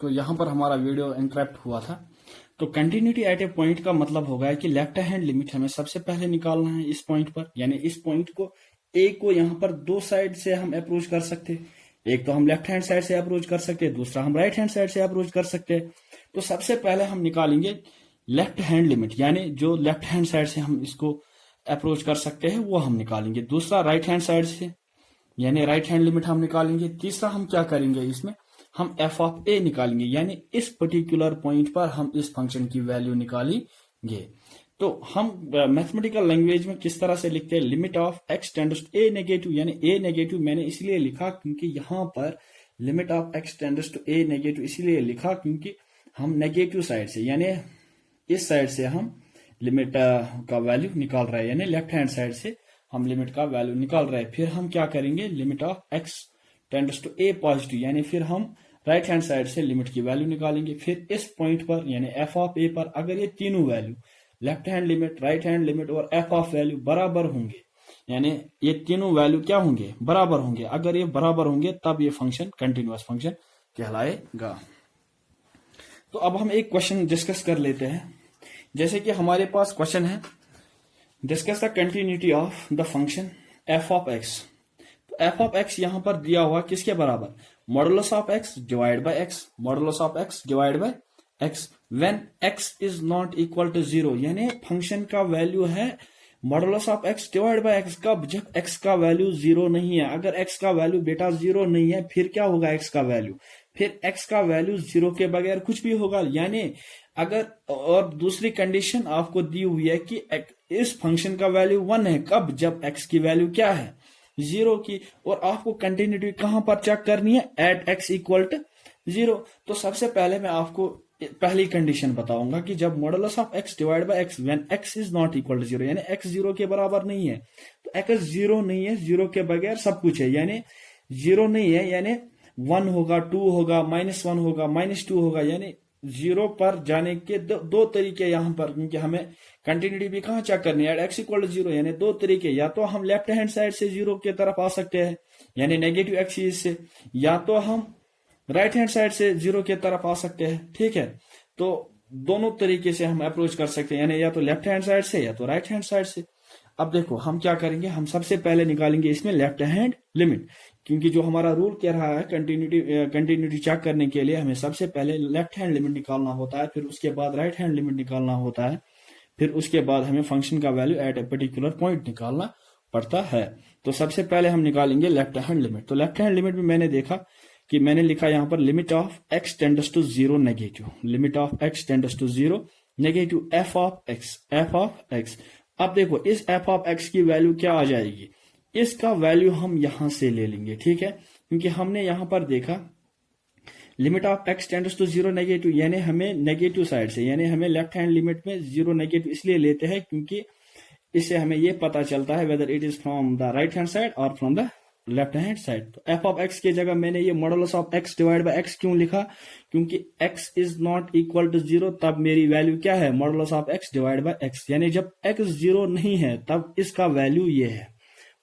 तो यहाँ पर हमारा वीडियो इंटरप्ट हुआ था। तो कंटिन्यूटी एट ए पॉइंट का मतलब होगा कि लेफ्ट हैंड लिमिट हमें सबसे पहले निकालना है इस पॉइंट पर, यानी इस पॉइंट को ए को यहाँ पर दो साइड से हम अप्रोच कर सकते हैं। एक तो हम लेफ्ट हैंड साइड से अप्रोच कर सकते हैं, दूसरा हम राइट हैंड साइड से अप्रोच कर सकते हैं। तो सबसे पहले हम निकालेंगे लेफ्ट हैंड लिमिट, यानी जो लेफ्ट हैंड साइड से हम इसको अप्रोच कर सकते हैं वो हम निकालेंगे। दूसरा राइट हैंड साइड से, यानी राइट हैंड लिमिट हम निकालेंगे। तीसरा हम क्या करेंगे, इसमें हम एफ ऑफ ए निकालेंगे, यानी इस पर्टिकुलर पॉइंट पर हम इस फंक्शन की वैल्यू निकालेंगे। तो हम मैथमेटिकल लैंग्वेज में किस तरह से लिखते हैं, limit of x tends to a negative, यानी ए नेगेटिव मैंने इसलिए लिखा क्योंकि यहाँ पर limit of x tends to a negative इसलिए लिखा क्योंकि हम नेगेटिव साइड से, यानी इस साइड से हम लिमिट का वैल्यू निकाल रहे हैं, यानी लेफ्ट हैंड साइड से हम लिमिट का वैल्यू निकाल रहे हैं। फिर हम क्या करेंगे, limit of x tends to a positive, यानी फिर हम राइट हैंड साइड से लिमिट की वैल्यू निकालेंगे। फिर इस पॉइंट पर यानी एफ ऑफ ए पर अगर ये तीनों value left hand limit, right hand limit और एफ ऑफ वैल्यू बराबर होंगे, यानी ये तीनों वैल्यू क्या होंगे, बराबर होंगे। अगर ये बराबर होंगे तब ये फंक्शन कंटिन्यूअस फंक्शन कहलाएगा। तो अब हम एक क्वेश्चन डिस्कस कर लेते हैं। जैसे कि हमारे पास क्वेश्चन है, discuss the continuity of the function f of x. तो एफ ऑफ एक्स यहां पर दिया हुआ किसके बराबर, modulus of x divide by x, modulus of x divide by x when x is not equal to zero, यानी function का value है modulus of x divide by x कब, जब एक्स का वैल्यू जीरो नहीं है। अगर एक्स का वैल्यू बेटा जीरो नहीं है फिर क्या होगा एक्स का वैल्यू, फिर एक्स का वैल्यू जीरो के बगैर कुछ भी होगा। यानी अगर, और दूसरी कंडीशन आपको दी हुई है कि इस फंक्शन का वैल्यू 1 है, कब, जब एक्स की वैल्यू क्या है, जीरो की। और आपको कंटिन्यूटी कहां पर चेक करनी है, at x equal to zero. तो सबसे पहले मैं आपको पहली कंडीशन बताऊंगा कि जब modulus of x divide by x when x is not equal to zero, यानी एक्स जीरो के बराबर नहीं है। तो एक्स जीरो नहीं है, जीरो के बगैर सब कुछ है, यानी जीरो नहीं है, यानी 1 होगा, 2 होगा, -1 होगा, -2 होगा। यानी जीरो पर जाने के दो तरीके यहाँ पर, क्योंकि हमें कंटिन्यूटी भी कहाँ चेक करनी है, एक्स इक्वल टू जीरो, यानी दो तरीके, या तो हम लेफ्ट हैंड साइड से जीरो की तरफ आ सकते हैं यानी नेगेटिव एक्सिस से, या तो हम राइट हैंड साइड से जीरो की तरफ आ सकते हैं। ठीक है, तो दोनों तरीके से हम अप्रोच कर सकते हैं, यानी या तो लेफ्ट हैंड साइड से या तो राइट हैंड साइड से। अब देखो हम क्या करेंगे, हम सबसे पहले निकालेंगे इसमें लेफ्ट हैंड लिमिट, क्योंकि जो हमारा रूल कह रहा है कंटिन्यूटी चेक करने के लिए हमें सबसे पहले लेफ्ट हैंड लिमिट निकालना होता है, फिर उसके बाद राइट हैंड लिमिट निकालना होता है, फिर उसके बाद हमें फंक्शन का value at a particular point निकालना पड़ता है। तो सबसे पहले हम निकालेंगे लेफ्ट हैंड लिमिट। तो लेफ्ट हैंड लिमिट में मैंने देखा कि मैंने लिखा यहाँ पर limit of x tends to zero negative, limit of x tends to zero negative f of x, f of x. अब देखो इस एफ ऑफ एक्स की वैल्यू क्या आ जाएगी, इसका वैल्यू हम यहां से ले लेंगे। ठीक है, क्योंकि हमने यहां पर देखा limit of x tends to zero negative, यानी हमें नेगेटिव साइड से, यानी हमें लेफ्ट हैंड लिमिट में जीरो नेगेटिव इसलिए लेते हैं क्योंकि इससे हमें यह पता चलता है whether it is from the right hand side और from the left hand side. तो एफ ऑफ एक्स की जगह मैंने ये modulus of x divide by X क्यों लिखा, क्योंकि X is not equal to zero, तब मेरी वैल्यू क्या है, modulus of x divide by X, यानी जब एक्स जीरो नहीं है तब इसका वैल्यू ये है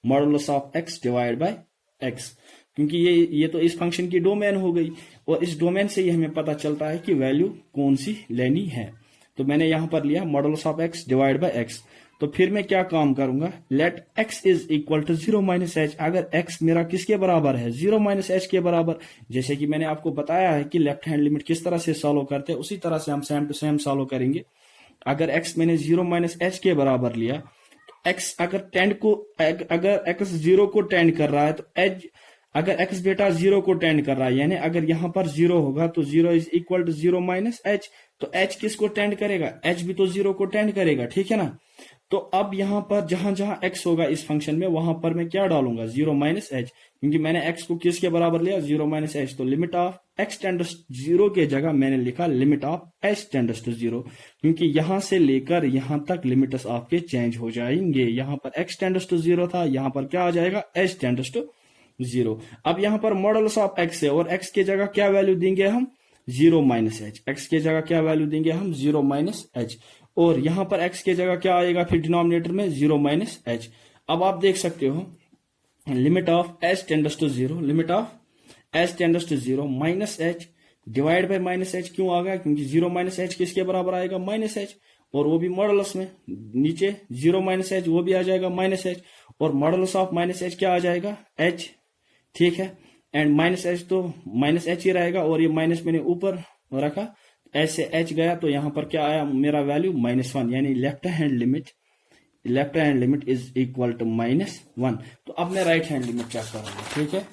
modulus of x divide by x, क्योंकि ये तो इस फंक्शन की डोमेन हो गई और इस डोमेन से ही हमें पता चलता है कि वैल्यू कौन सी लेनी है। तो मैंने यहां पर लिया modulus of x divide by x. तो फिर मैं क्या काम करूंगा, let x is equal to zero minus h. अगर एक्स मेरा किसके बराबर है, जीरो माइनस एच के बराबर, जैसे कि मैंने आपको बताया है कि लेफ्ट हैंड लिमिट किस तरह से सॉल्व करते हैं उसी तरह से हम सेम टू सेम सॉल्व करेंगे। अगर एक्स मैंने जीरो माइनस एच के बराबर लिया, तो एक्स अगर एक्स जीरो को टेंड कर रहा है तो एच, अगर एक्स बेटा जीरो को टेंड कर रहा है, यानी अगर यहां पर जीरो होगा तो zero is equal to zero minus h, तो एच किसको टेंड करेगा, एच भी तो जीरो को टेंड करेगा। ठीक है ना, तो अब यहां पर जहां जहां एक्स होगा इस फंक्शन में वहां पर मैं क्या डालूंगा, जीरो माइनस एच, क्योंकि मैंने एक्स को किसके बराबर लिया, जीरो माइनस एच। तो limit of x tends zero के जगह मैंने लिखा limit of h tends to zero, क्योंकि यहां से लेकर यहां तक लिमिट्स आपके चेंज हो जाएंगे। यहां पर एक्स टेंड्स टू जीरो था, यहां पर क्या आ जाएगा, एच टेंड्स टू जीरो। अब यहां पर मॉडुलस ऑफ एक्स है और एक्स की जगह क्या वैल्यू देंगे हम, जीरो माइनस एच। एक्स की जगह क्या वैल्यू देंगे हम, जीरो माइनस एच, और यहां पर x की जगह क्या आएगा फिर डिनोमिनेटर में, जीरो माइनस एच। अब आप देख सकते हो limit of h tends to zero, limit of h tends to zero minus h divide by minus h क्यों आ गया, क्योंकि 0 माइनस एच किसके बराबर आएगा, माइनस एच, और वो भी मॉडुलस में, नीचे 0 माइनस एच वो भी आ जाएगा माइनस एच, और मॉडुलस ऑफ माइनस एच क्या आ जाएगा, एच, ठीक है। एंड माइनस एच तो माइनस एच ही रहेगा, और ये माइनस मैंने ऊपर रखा, ऐसे एच गया तो यहां पर क्या आया मेरा वैल्यू -1, यानी left hand limit is equal to -1। तो अब मैं राइट हैंड लिमिट चेक करूंगा, ठीक है।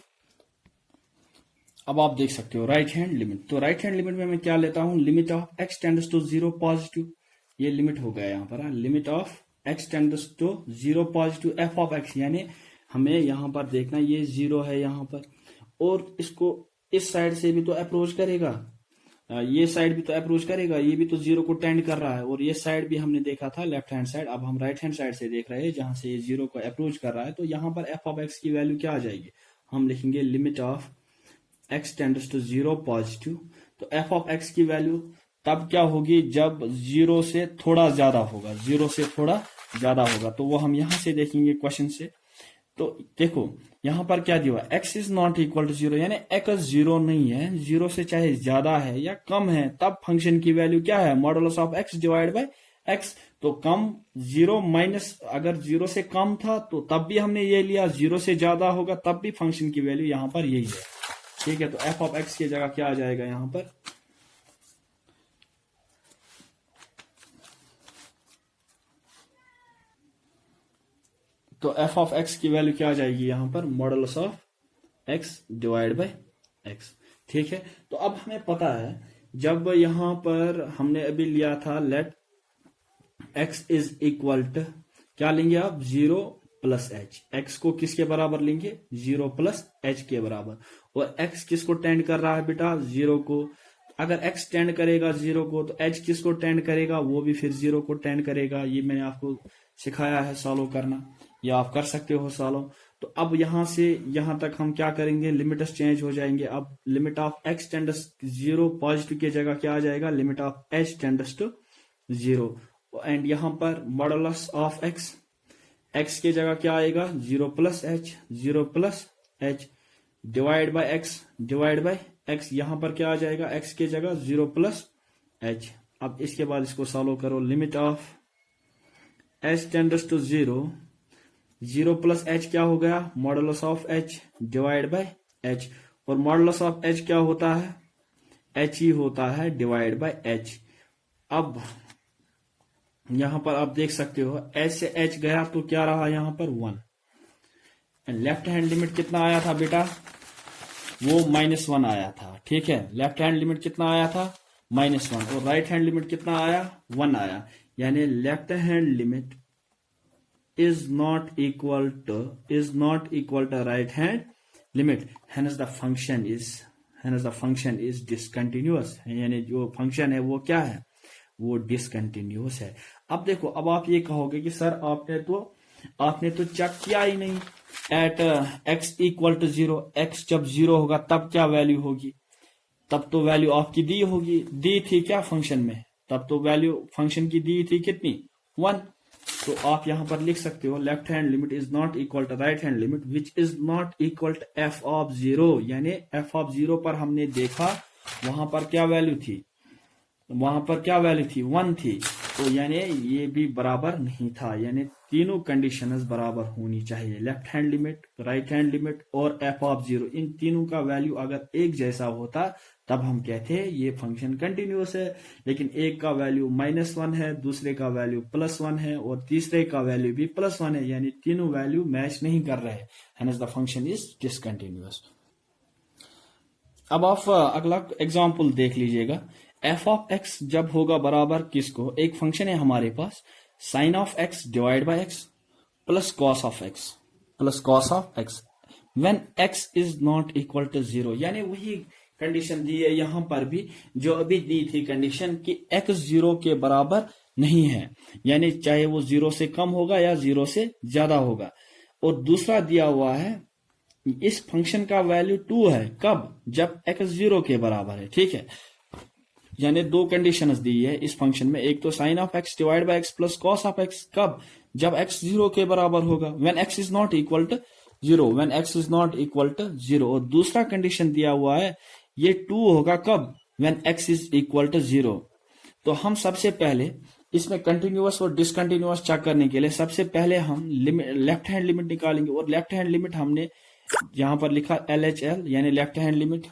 अब आप देख सकते हो राइट हैंड लिमिट, तो राइट हैंड लिमिट में मैं क्या लेता हूं, limit of x tends to 0 positive, ये लिमिट हो गया यहाँ पर, limit of x tends to 0 positive f of x, यानी हमें यहाँ पर देखना ये 0 है यहाँ पर, और इसको इस साइड से भी तो अप्रोच करेगा, ये साइड भी तो अप्रोच करेगा, ये भी तो 0 को टेंड कर रहा है, और ये साइड भी हमने देखा था लेफ्ट हैंड साइड, अब हम राइट हैंड साइड से देख रहे हैं जहां से ये 0 को अप्रोच कर रहा है। तो यहाँ पर f ऑफ x की वैल्यू क्या आ जाएगी, हम लिखेंगे limit of x tends to 0 positive. तो f ऑफ x की वैल्यू तब क्या होगी, जब 0 से थोड़ा ज्यादा होगा, 0 से थोड़ा ज्यादा होगा, तो वो हम यहां से देखेंगे क्वेश्चन से। तो देखो यहां पर क्या दिया हुआ, x is not equal to 0, यानी x 0 नहीं है, 0 से चाहे ज्यादा है या कम है, तब फंक्शन की वैल्यू क्या है, modulus of x divide by x। तो कम 0 माइनस, अगर 0 से कम था तो तब भी हमने ये लिया, 0 से ज्यादा होगा तब भी फंक्शन की वैल्यू यहां पर यही है, ठीक है। तो f ऑफ x की जगह क्या आ जाएगा यहां पर, तो f ऑफ x की वैल्यू क्या आ जाएगी यहां पर, modulus of x divide by x, ठीक है। तो अब हमें पता है, जब यहां पर हमने अभी लिया था let x is equal to, क्या लेंगे आप, 0 प्लस एच, x को किसके बराबर लेंगे, 0 प्लस एच के बराबर, और x किसको टेंड कर रहा है बेटा, 0 को। अगर x टेंड करेगा 0 को तो h किसको टेंड करेगा, वो भी फिर 0 को टेंड करेगा। ये मैंने आपको सिखाया है सॉल्व करना, या आप कर सकते हो सॉल्व। तो अब यहां से यहां तक हम क्या करेंगे, लिमिट्स चेंज हो जाएंगे। अब limit of x tends 0 positive की जगह क्या आ जाएगा, limit of h tends to 0, and यहां पर मॉडुलस ऑफ x की जगह क्या आएगा, 0 plus H divide by x, यहां पर क्या आ जाएगा, x की जगह 0 प्लस एच। अब इसके बाद इसको सॉल्व करो, limit of h tends to 0 plus h क्या हो गया, modulus of h divide by h, और मॉडुलस ऑफ h क्या होता है, h ही होता है डिवाइड बाय h। अब यहां पर आप देख सकते हो h से h गया तो क्या रहा यहां पर 1, एंड लेफ्ट हैंड लिमिट कितना आया था बेटा, वो -1 आया था, ठीक है। लेफ्ट हैंड लिमिट कितना आया था, -1, और राइट हैंड लिमिट कितना आया, 1 आया, यानी left hand limit is not equal to right hand limit, hence the function is discontinuous, यानी जो फंक्शन है वो क्या है, वो डिसकंटिन्यूअस है। अब देखो, अब आप ये कहोगे कि सर आपने तो चेक किया ही नहीं, at x equal to 0, x जब 0 होगा तब क्या वैल्यू होगी, तब तो वैल्यू आपकी दी थी क्या फंक्शन में, तब तो वैल्यू फंक्शन की दी थी कितनी, 1। तो आप यहां पर लिख सकते हो left hand limit is not equal to right hand limit which is not equal to f of 0, यानी f ऑफ 0 पर हमने देखा वहां पर क्या वैल्यू थी, 1 थी, तो यानी ये भी बराबर नहीं था, यानी तीनों कंडीशंस बराबर होनी चाहिए, left hand limit, right hand limit और f ऑफ 0, इन तीनों का वैल्यू अगर एक जैसा होता तब हम कहते हैं ये फंक्शन कंटिन्यूअस है। लेकिन एक का वैल्यू -1 है, दूसरे का वैल्यू +1 है, और तीसरे का वैल्यू भी +1 है, यानी तीनों वैल्यू मैच नहीं कर रहे, hence the function is discontinuous. अब आप अगला एग्जांपल देख लीजिएगा, f ऑफ x जब होगा बराबर किसको, एक फंक्शन है हमारे पास sin of x divide by x plus cos of x when x is not equal to 0, यानी वही कंडीशन दी है यहां पर भी जो अभी दी थी कंडीशन कि x 0 के बराबर नहीं है, यानी चाहे वो 0 से कम होगा या 0 से ज्यादा होगा। और दूसरा दिया हुआ है इस फंक्शन का वैल्यू 2 है, कब, जब x 0 के बराबर है, ठीक है। यानी दो कंडीशंस दी है इस फंक्शन में, एक तो sine of x divide by x plus cos of x, कब, जब x 0 के बराबर होगा, when x is not equal to 0, और दूसरा कंडीशन दिया हुआ है ये 2 होगा कब, when x is equal to 0। तो हम सबसे पहले इसमें कंटिन्यूअस और डिसकंटिन्यूअस चेक करने के लिए सबसे पहले हम लेफ्ट हैंड लिमिट निकालेंगे, और लेफ्ट हैंड लिमिट हमने यहाँ पर लिखा LHL यानी लेफ्ट हैंड लिमिट